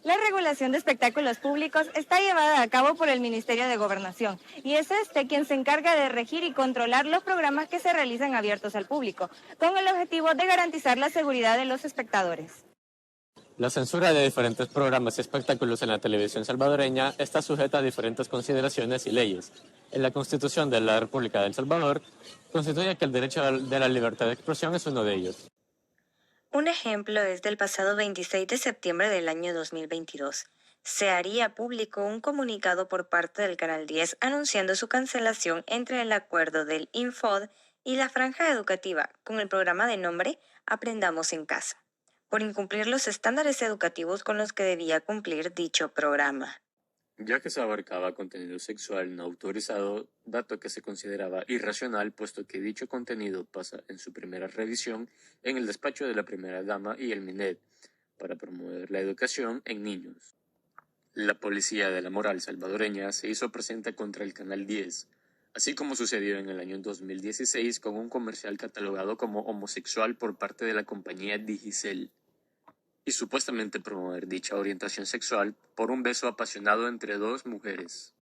La regulación de espectáculos públicos está llevada a cabo por el Ministerio de Gobernación y es quien se encarga de regir y controlar los programas que se realizan abiertos al público, con el objetivo de garantizar la seguridad de los espectadores. La censura de diferentes programas y espectáculos en la televisión salvadoreña está sujeta a diferentes consideraciones y leyes. En la Constitución de la República de El Salvador constituye que el derecho de la libertad de expresión es uno de ellos. Un ejemplo es del pasado 26 de septiembre del año 2022. Se haría público un comunicado por parte del Canal 10 anunciando su cancelación entre el acuerdo del Infod y la franja educativa con el programa de nombre Aprendamos en Casa, por incumplir los estándares educativos con los que debía cumplir dicho programa. Ya que se abarcaba contenido sexual no autorizado, dato que se consideraba irracional puesto que dicho contenido pasa en su primera revisión en el despacho de la primera dama y el MINED para promover la educación en niños. La policía de la moral salvadoreña se hizo presente contra el Canal 10, así como sucedió en el año 2016 con un comercial catalogado como homosexual por parte de la compañía Digicel, y supuestamente promover dicha orientación sexual por un beso apasionado entre dos mujeres.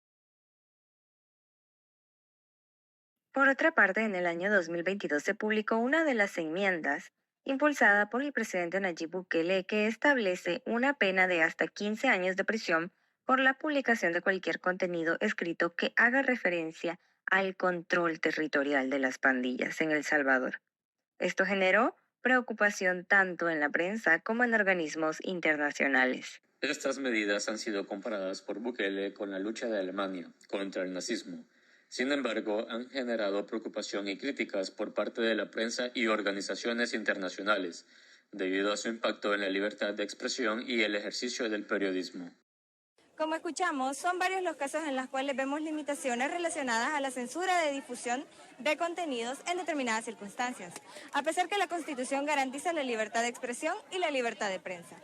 Por otra parte, en el año 2022 se publicó una de las enmiendas impulsada por el presidente Nayib Bukele que establece una pena de hasta 15 años de prisión por la publicación de cualquier contenido escrito que haga referencia al control territorial de las pandillas en El Salvador. Esto generó preocupación tanto en la prensa como en organismos internacionales. Estas medidas han sido comparadas por Bukele con la lucha de Alemania contra el nazismo. Sin embargo, han generado preocupación y críticas por parte de la prensa y organizaciones internacionales, debido a su impacto en la libertad de expresión y el ejercicio del periodismo. Como escuchamos, son varios los casos en los cuales vemos limitaciones relacionadas a la censura de difusión de contenidos en determinadas circunstancias, a pesar que la Constitución garantiza la libertad de expresión y la libertad de prensa.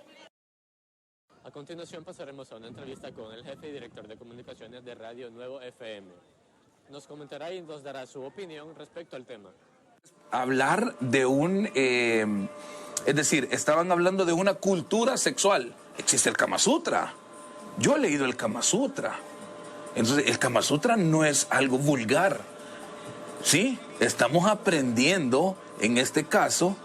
A continuación pasaremos a una entrevista con el jefe y director de comunicaciones de Radio Nuevo FM. Nos comentará y nos dará su opinión respecto al tema. Hablar de es decir, estaban hablando de una cultura sexual. Existe el Kama Sutra. Yo he leído el Kama Sutra. Entonces, el Kama Sutra no es algo vulgar. Sí, estamos aprendiendo, en este caso,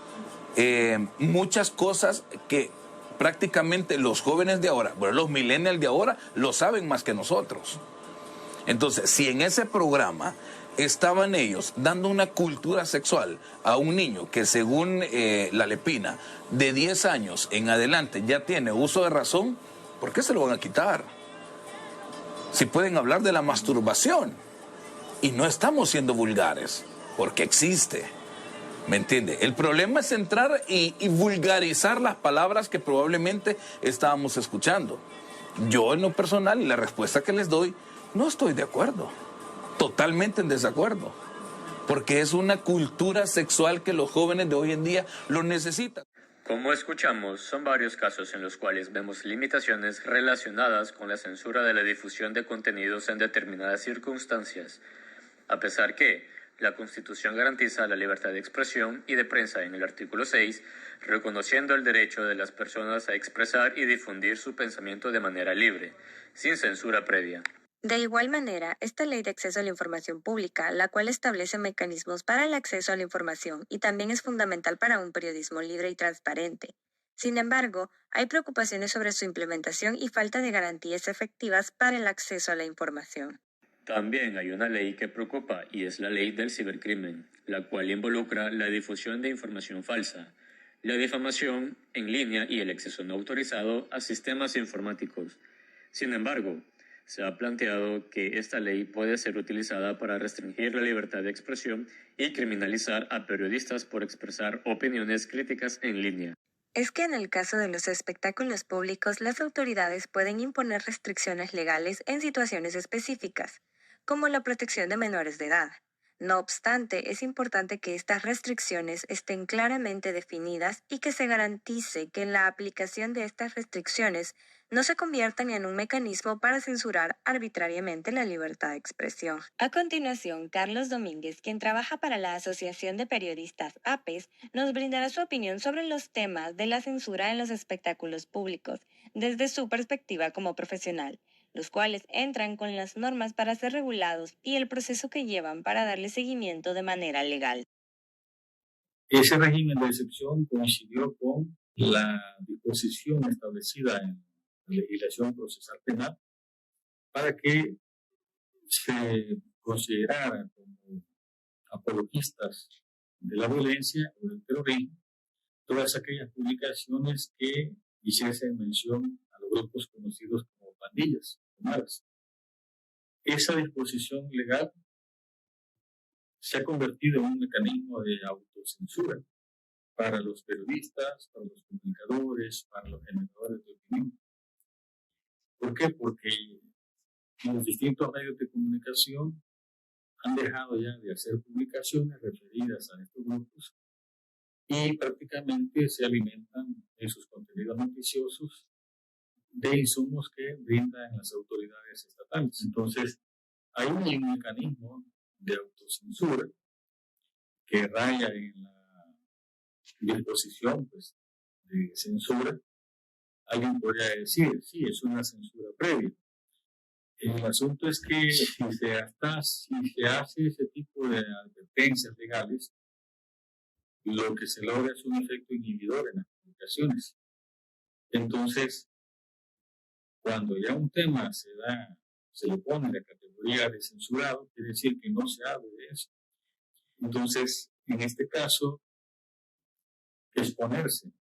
muchas cosas que prácticamente los jóvenes de ahora, bueno, los millennials de ahora, lo saben más que nosotros. Entonces, si en ese programa estaban ellos dando una cultura sexual a un niño que según la Lepina, de 10 años en adelante ya tiene uso de razón, ¿por qué se lo van a quitar? Si pueden hablar de la masturbación y no estamos siendo vulgares, porque existe, ¿me entiende? El problema es entrar y vulgarizar las palabras que probablemente estábamos escuchando. Yo en lo personal y la respuesta que les doy, no estoy de acuerdo, totalmente en desacuerdo, porque es una cultura sexual que los jóvenes de hoy en día lo necesitan. Como escuchamos, son varios casos en los cuales vemos limitaciones relacionadas con la censura de la difusión de contenidos en determinadas circunstancias, a pesar que la Constitución garantiza la libertad de expresión y de prensa en el artículo 6, reconociendo el derecho de las personas a expresar y difundir su pensamiento de manera libre, sin censura previa. De igual manera, esta Ley de Acceso a la Información Pública, la cual establece mecanismos para el acceso a la información y también es fundamental para un periodismo libre y transparente. Sin embargo, hay preocupaciones sobre su implementación y falta de garantías efectivas para el acceso a la información. También hay una ley que preocupa y es la ley del cibercrimen, la cual involucra la difusión de información falsa, la difamación en línea y el acceso no autorizado a sistemas informáticos. Sin embargo, se ha planteado que esta ley puede ser utilizada para restringir la libertad de expresión y criminalizar a periodistas por expresar opiniones críticas en línea. Es que en el caso de los espectáculos públicos, las autoridades pueden imponer restricciones legales en situaciones específicas, como la protección de menores de edad. No obstante, es importante que estas restricciones estén claramente definidas y que se garantice que la aplicación de estas restricciones no se conviertan en un mecanismo para censurar arbitrariamente la libertad de expresión. A continuación, Carlos Domínguez, quien trabaja para la Asociación de Periodistas APES, nos brindará su opinión sobre los temas de la censura en los espectáculos públicos, desde su perspectiva como profesional, los cuales entran con las normas para ser regulados y el proceso que llevan para darle seguimiento de manera legal. Ese régimen de excepción coincidió con la disposición establecida en la legislación procesal penal para que se considerara como apologistas de la violencia o del terrorismo todas aquellas publicaciones que hiciesen mención a los grupos conocidos como pandillas o maras. Esa disposición legal se ha convertido en un mecanismo de autocensura para los periodistas, para los comunicadores, para los generadores de opinión. ¿Por qué? Porque los distintos medios de comunicación han dejado ya de hacer publicaciones referidas a estos grupos y prácticamente se alimentan en sus contenidos noticiosos de insumos que brindan las autoridades estatales. Entonces, hay un mecanismo de autocensura que raya en la disposición pues, de censura. Alguien podría decir, sí, es una censura previa. El asunto es que si se hace ese tipo de advertencias legales, lo que se logra es un efecto inhibidor en las comunicaciones. Entonces, cuando ya un tema se le pone la categoría de censurado, quiere decir que no se hable de eso. Entonces, en este caso, exponerse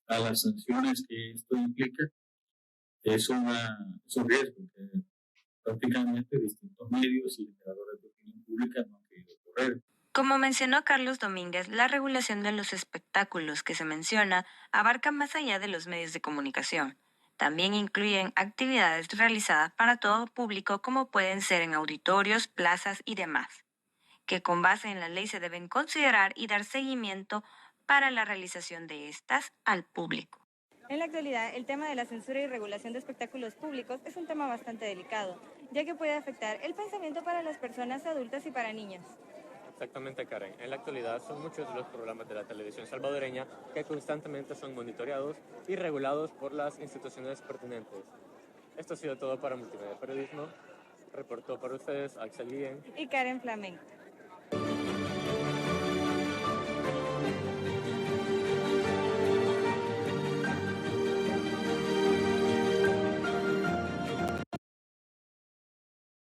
a las sanciones que esto implica es un riesgo que prácticamente distintos medios y generadores de opinión pública no han querido correr. Como mencionó Carlos Domínguez, la regulación de los espectáculos que se menciona abarca más allá de los medios de comunicación. También incluyen actividades realizadas para todo público como pueden ser en auditorios, plazas y demás, que con base en la ley se deben considerar y dar seguimiento para la realización de estas al público. En la actualidad, el tema de la censura y regulación de espectáculos públicos es un tema bastante delicado, ya que puede afectar el pensamiento para las personas adultas y para niños. Exactamente, Karen. En la actualidad son muchos de los programas de la televisión salvadoreña que constantemente son monitoreados y regulados por las instituciones pertinentes. Esto ha sido todo para Multimedia Periodismo. Reportó para ustedes Axel Guillén Y Karen Flamenco.